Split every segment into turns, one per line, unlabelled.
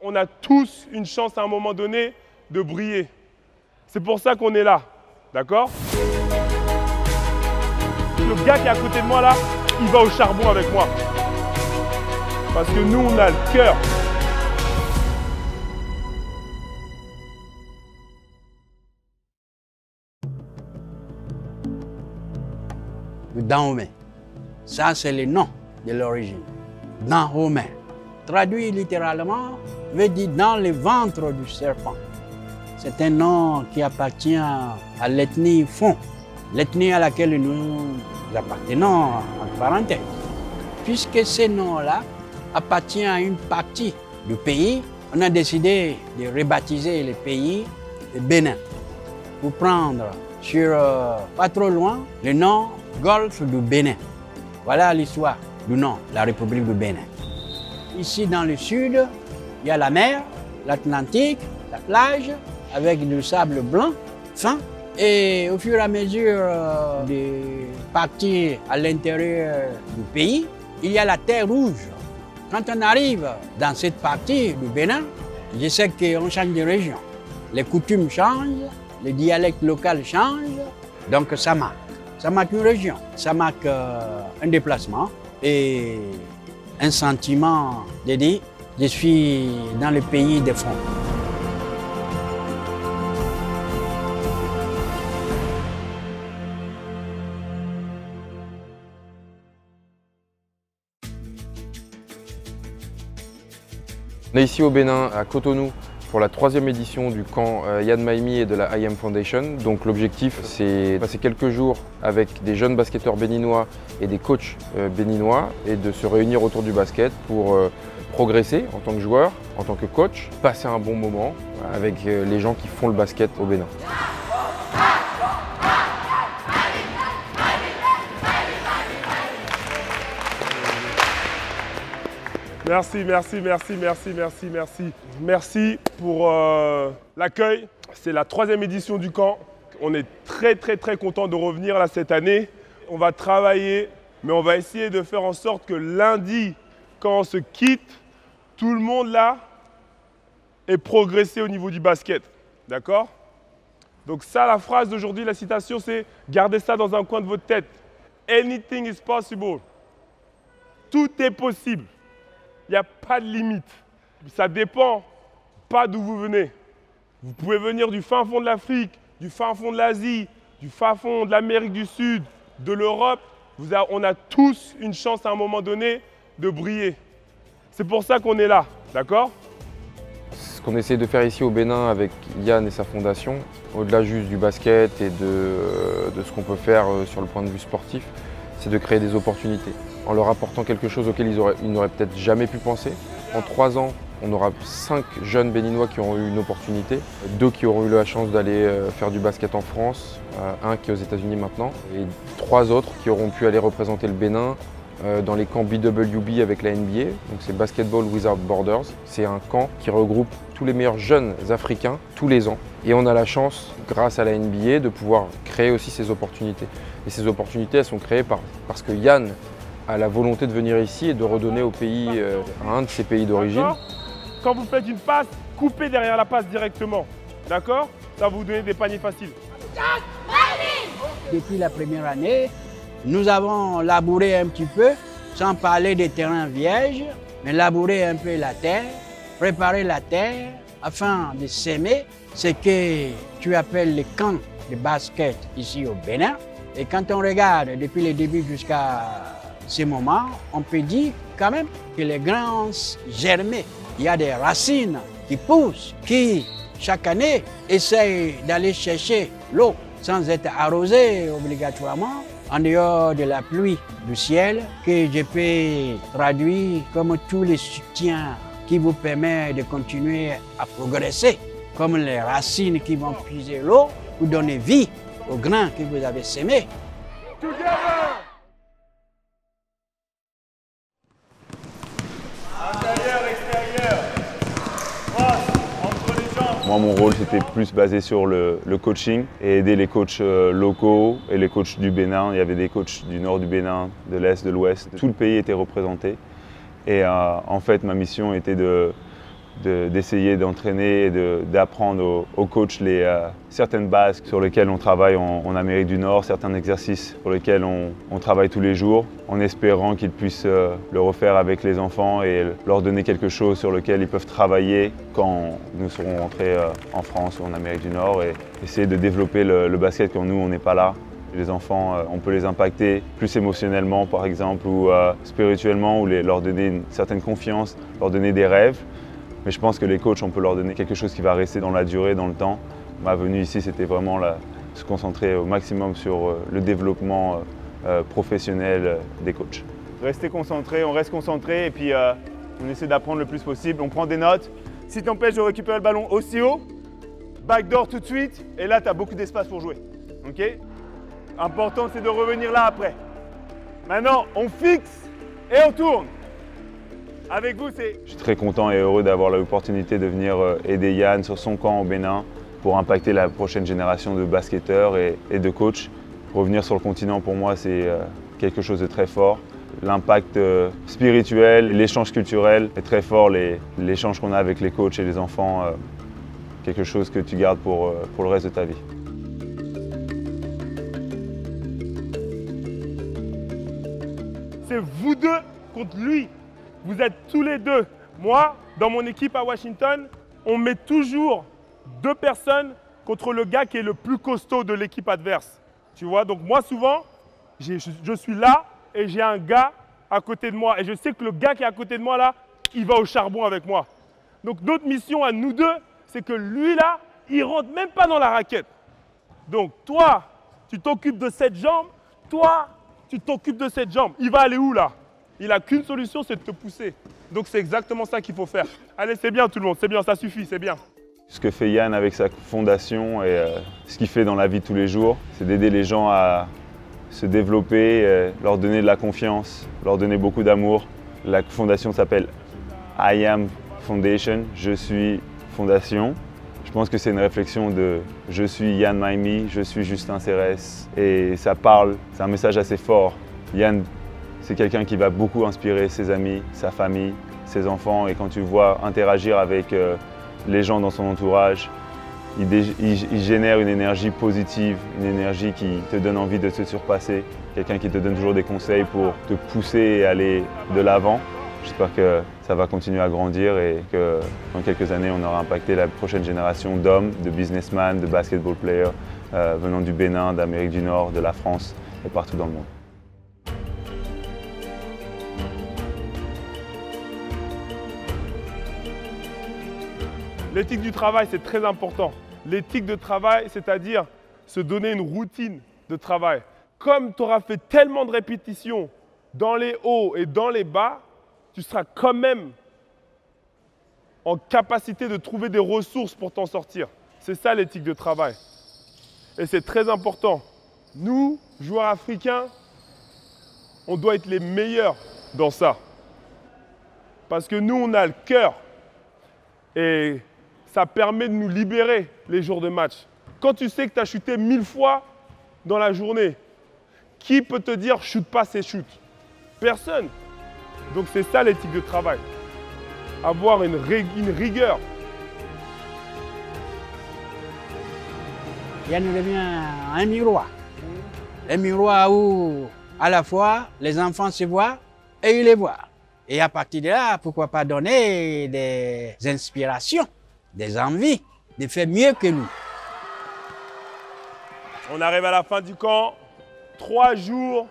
On a tous une chance à un moment donné de briller. C'est pour ça qu'on est là, d'accord? Le gars qui est à côté de moi là, il va au charbon avec moi. Parce que nous, on a le cœur.
Dahomey, ça c'est le nom de l'origine. Dahomey, traduit littéralement, veut dire dans le ventre du serpent. C'est un nom qui appartient à l'ethnie Fon, l'ethnie à laquelle nous appartenons en parenthèse. Puisque ce nom-là appartient à une partie du pays, on a décidé de rebaptiser le pays de Bénin pour prendre sur pas trop loin le nom Golfe du Bénin. Voilà l'histoire du nom, la République du Bénin. Ici dans le sud, il y a la mer, l'Atlantique, la plage, avec du sable blanc fin. Et au fur et à mesure de partir à l'intérieur du pays, il y a la terre rouge. Quand on arrive dans cette partie du Bénin, je sais qu'on change de région. Les coutumes changent, le dialecte local change, donc ça marque. Ça marque une région, ça marque un déplacement et un sentiment de dire je suis dans le pays des fonds.
On est ici au Bénin, à Cotonou, pour la 3e édition du camp Yann Maimi et de la IM Foundation. Donc l'objectif, c'est passer quelques jours avec des jeunes basketteurs béninois et des coachs béninois et de se réunir autour du basket pour progresser en tant que joueur, en tant que coach, passer un bon moment avec les gens qui font le basket au Bénin.
Merci, merci, merci, merci, merci, merci. Merci pour l'accueil. C'est la 3e édition du camp. On est très, très, très content de revenir là cette année. On va travailler, mais on va essayer de faire en sorte que lundi, quand on se quitte, tout le monde là ait progressé au niveau du basket. D'accord? Donc ça, la phrase d'aujourd'hui, la citation, c'est « Gardez ça dans un coin de votre tête. Anything is possible. » Tout est possible. Il n'y a pas de limite. Ça dépend pas d'où vous venez. Vous pouvez venir du fin fond de l'Afrique, du fin fond de l'Asie, du fin fond de l'Amérique du Sud, de l'Europe. On a tous une chance à un moment donné de briller. C'est pour ça qu'on est là, d'accord?
Ce qu'on essaie de faire ici au Bénin avec Yann et sa fondation, au-delà juste du basket et de ce qu'on peut faire sur le point de vue sportif, c'est de créer des opportunités en leur apportant quelque chose auquel ils n'auraient peut-être jamais pu penser. En 3 ans, on aura 5 jeunes béninois qui auront eu une opportunité, 2 qui auront eu la chance d'aller faire du basket en France, 1 qui est aux États-Unis maintenant, et 3 autres qui auront pu aller représenter le Bénin dans les camps BWB avec la NBA, donc c'est Basketball Without Borders. C'est un camp qui regroupe tous les meilleurs jeunes africains tous les ans. Et on a la chance, grâce à la NBA, de pouvoir créer aussi ces opportunités. Et ces opportunités, elles sont créées parce que Yann a la volonté de venir ici et de redonner au pays, à un de ses pays d'origine.
Quand vous faites une passe, coupez derrière la passe directement. D'accord? Ça va vous donner des paniers faciles.
Depuis la première année, nous avons labouré un petit peu, sans parler des terrains vierges, mais labouré un peu la terre, préparer la terre afin de s'aimer ce que tu appelles le camp de basket ici au Bénin. Et quand on regarde depuis le début jusqu'à ce moment, on peut dire quand même que les grains germés. Il y a des racines qui poussent, qui chaque année essayent d'aller chercher l'eau sans être arrosées obligatoirement, en dehors de la pluie du ciel, que je peux traduire comme tous les soutiens qui vous permettent de continuer à progresser, comme les racines qui vont puiser l'eau pour donner vie aux grains que vous avez semés.
Moi, mon rôle, c'était plus basé sur le coaching et aider les coachs locaux et les coachs du Bénin. Il y avait des coachs du nord du Bénin, de l'est, de l'ouest. Tout le pays était représenté. Et en fait, ma mission était de d'essayer d'entraîner et d'apprendre aux coachs certaines bases sur lesquelles on travaille en Amérique du Nord, certains exercices sur lesquels on travaille tous les jours, en espérant qu'ils puissent le refaire avec les enfants et leur donner quelque chose sur lequel ils peuvent travailler quand nous serons rentrés en France ou en Amérique du Nord et essayer de développer le basket quand nous, on n'est pas là. Les enfants, on peut les impacter plus émotionnellement par exemple ou spirituellement ou leur donner une certaine confiance, leur donner des rêves. Mais je pense que les coachs, on peut leur donner quelque chose qui va rester dans la durée, dans le temps. Ma venue ici, c'était vraiment se concentrer au maximum sur le développement professionnel des coachs.
Restez concentrés, on reste concentré et puis on essaie d'apprendre le plus possible. On prend des notes. Si t'empêches de récupérer le ballon aussi haut, backdoor tout de suite et là, tu as beaucoup d'espace pour jouer. Okay? Important, c'est de revenir là après. Maintenant, on fixe et on tourne. Avec vous, c'est...
Je suis très content et heureux d'avoir l'opportunité de venir aider Yann sur son camp au Bénin pour impacter la prochaine génération de basketteurs et de coachs. Revenir sur le continent, pour moi, c'est quelque chose de très fort. L'impact spirituel, l'échange culturel est très fort. L'échange qu'on a avec les coachs et les enfants, quelque chose que tu gardes pour le reste de ta vie.
C'est vous deux contre lui. Vous êtes tous les deux. Moi, dans mon équipe à Washington, on met toujours 2 personnes contre le gars qui est le plus costaud de l'équipe adverse. Tu vois, donc moi souvent, je suis là et j'ai un gars à côté de moi. Et je sais que le gars qui est à côté de moi là, il va au charbon avec moi. Donc notre mission à nous deux, c'est que lui là, il rentre même pas dans la raquette. Donc toi, tu t'occupes de cette jambe. Toi, tu t'occupes de cette jambe. Il va aller où là? Il n'a qu'une solution, c'est de te pousser. Donc c'est exactement ça qu'il faut faire. Allez, c'est bien tout le monde, c'est bien, ça suffit, c'est bien.
Ce que fait Yann avec sa fondation et ce qu'il fait dans la vie de tous les jours, c'est d'aider les gens à se développer, leur donner de la confiance, leur donner beaucoup d'amour. La fondation s'appelle I Am Foundation, je suis fondation. Je pense que c'est une réflexion de je suis Yann Maimi, je suis Justin Cérès. Et ça parle, c'est un message assez fort. Yann, c'est quelqu'un qui va beaucoup inspirer ses amis, sa famille, ses enfants. Et quand tu le vois interagir avec les gens dans son entourage, il génère une énergie positive, une énergie qui te donne envie de te surpasser. Quelqu'un qui te donne toujours des conseils pour te pousser et aller de l'avant. J'espère que ça va continuer à grandir et que dans quelques années, on aura impacté la prochaine génération d'hommes, de businessmen, de basketball players venant du Bénin, d'Amérique du Nord, de la France et partout dans le monde.
L'éthique du travail, c'est très important. L'éthique de travail, c'est-à-dire se donner une routine de travail. Comme tu auras fait tellement de répétitions dans les hauts et dans les bas, tu seras quand même en capacité de trouver des ressources pour t'en sortir. C'est ça l'éthique de travail. Et c'est très important. Nous, joueurs africains, on doit être les meilleurs dans ça. Parce que nous, on a le cœur. Et ça permet de nous libérer les jours de match. Quand tu sais que tu as chuté 1000 fois dans la journée, qui peut te dire « shoot pas ces shoots » Personne. Donc c'est ça l'éthique de travail. Avoir une rigueur.
Yann devient un miroir. Un miroir où à la fois les enfants se voient et ils les voient. Et à partir de là, pourquoi pas donner des inspirations, des envies de faire mieux que nous.
On arrive à la fin du camp. 3 jours,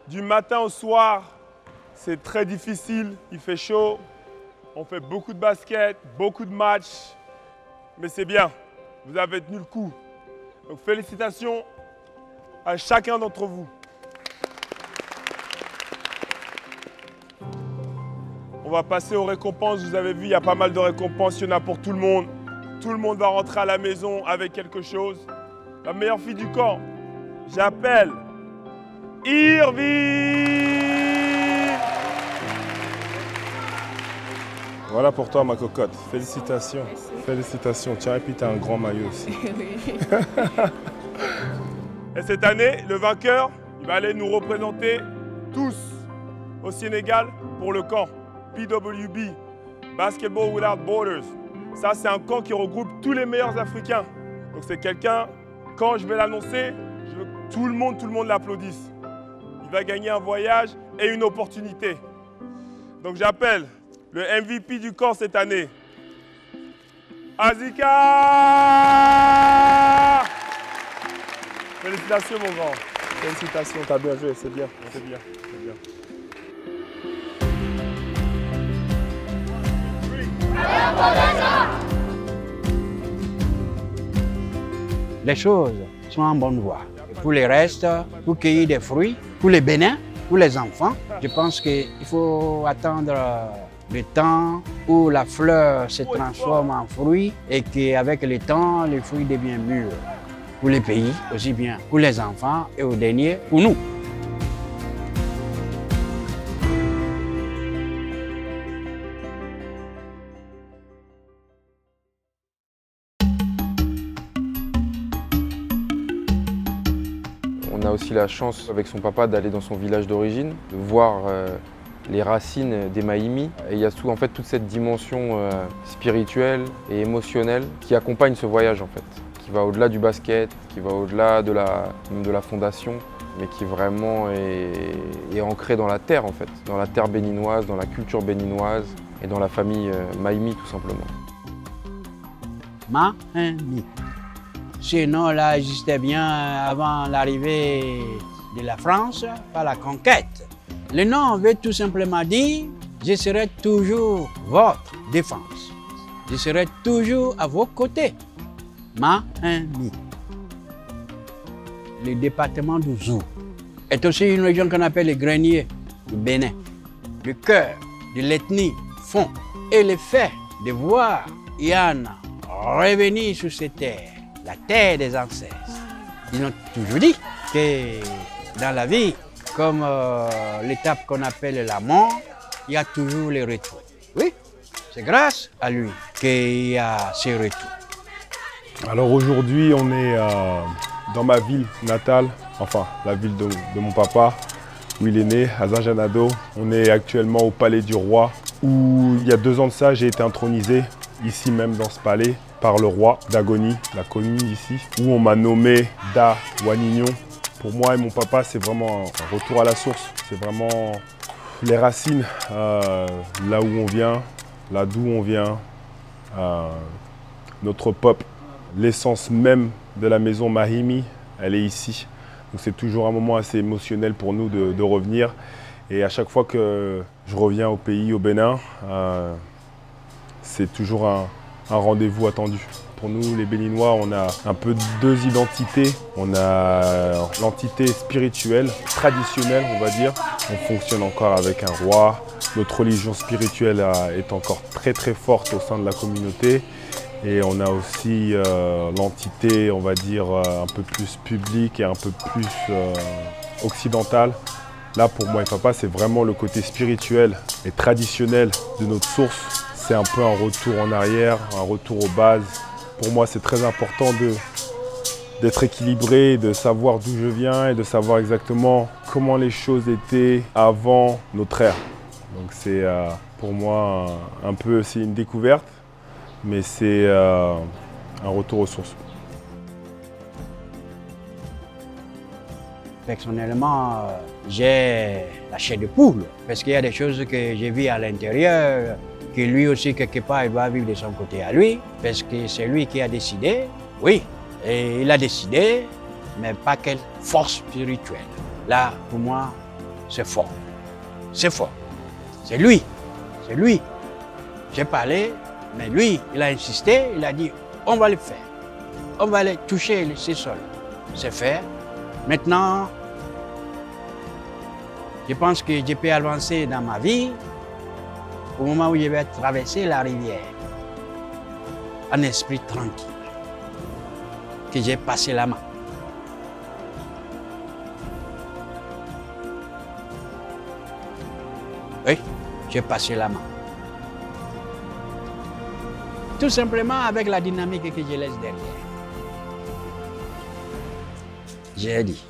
du matin au soir. C'est très difficile, il fait chaud. On fait beaucoup de basket, beaucoup de matchs. Mais c'est bien, vous avez tenu le coup. Donc félicitations à chacun d'entre vous. On va passer aux récompenses. Vous avez vu, il y a pas mal de récompenses. Il y en a pour tout le monde. Tout le monde va rentrer à la maison avec quelque chose. La meilleure fille du camp, j'appelle Irvine. Voilà pour toi, ma cocotte. Félicitations.
Merci.
Félicitations. Tiens, et puis tu as un grand maillot aussi. Et cette année, le vainqueur, il va aller nous représenter tous au Sénégal pour le camp PWB Basketball Without Borders. Ça, c'est un camp qui regroupe tous les meilleurs Africains. Donc c'est quelqu'un, quand je vais l'annoncer, je veux que tout le monde l'applaudisse. Il va gagner un voyage et une opportunité. Donc j'appelle le MVP du camp cette année, Azika! Félicitations mon grand. Félicitations, t'as bien joué, c'est bien, c'est bien, c'est bien.
Les choses sont en bonne voie. Et pour les restes, pour cueillir des fruits, pour les bénins, pour les enfants, je pense qu'il faut attendre le temps où la fleur se transforme en fruit et qu'avec le temps, les fruits deviennent mûrs. Pour les pays, aussi bien pour les enfants et au dernier, pour nous.
On a aussi la chance avec son papa d'aller dans son village d'origine, de voir les racines des Mahimi. Et il y a en fait toute cette dimension spirituelle et émotionnelle qui accompagne ce voyage en fait, qui va au-delà du basket, qui va au-delà de la fondation, mais qui vraiment est ancré dans la terre en fait, dans la terre béninoise, dans la culture béninoise et dans la famille Mahimi tout simplement.
Mahimi. Ce nom-là existait bien avant l'arrivée de la France par la conquête. Le nom veut tout simplement dire « Je serai toujours votre défense. Je serai toujours à vos côtés. » Mahimi. Le département du Zou est aussi une région qu'on appelle le grenier du Bénin. Le cœur de l'ethnie Fon et le fait de voir Yana revenir sur ces terres, la terre des ancêtres. Ils ont toujours dit que dans la vie, comme l'étape qu'on appelle la mort, il y a toujours le retour. Oui, c'est grâce à lui qu'il y a ce retour.
Alors aujourd'hui, on est dans ma ville natale, enfin la ville de mon papa, où il est né, à Zinjanado. On est actuellement au Palais du Roi, où il y a 2 ans de ça, j'ai été intronisé, ici même dans ce palais, par le roi d'Agoni, la commune ici, où on m'a nommé Da Wanignon. Pour moi et mon papa, c'est vraiment un retour à la source. C'est vraiment les racines, là où on vient, là d'où on vient, notre peuple. L'essence même de la maison Mahimi, elle est ici. Donc c'est toujours un moment assez émotionnel pour nous de revenir. Et à chaque fois que je reviens au pays, au Bénin, c'est toujours un rendez-vous attendu. Pour nous, les Béninois, on a un peu 2 identités. On a l'entité spirituelle, traditionnelle, on va dire. On fonctionne encore avec un roi. Notre religion spirituelle est encore très très forte au sein de la communauté. Et on a aussi l'entité, on va dire, un peu plus publique et un peu plus occidentale. Là, pour moi et papa, c'est vraiment le côté spirituel et traditionnel de notre source. C'est un peu un retour en arrière, un retour aux bases. Pour moi, c'est très important d'être équilibré, de savoir d'où je viens et de savoir exactement comment les choses étaient avant notre ère. Donc c'est pour moi un peu aussi une découverte, mais c'est un retour aux sources.
Personnellement, j'ai la chair de poule, parce qu'il y a des choses que j'ai vues à l'intérieur, que lui aussi, quelque part, il va vivre de son côté à lui, parce que c'est lui qui a décidé, oui, et il a décidé, mais pas quelle force spirituelle. Là, pour moi, c'est fort. C'est fort. C'est lui. C'est lui. J'ai parlé, mais lui, il a insisté, il a dit, on va le faire. On va aller toucher ces sols. C'est fait. Maintenant, je pense que je peux avancer dans ma vie au moment où je vais traverser la rivière, en esprit tranquille, que j'ai passé la main. Oui, j'ai passé la main. Tout simplement avec la dynamique que je laisse derrière. J'ai dit.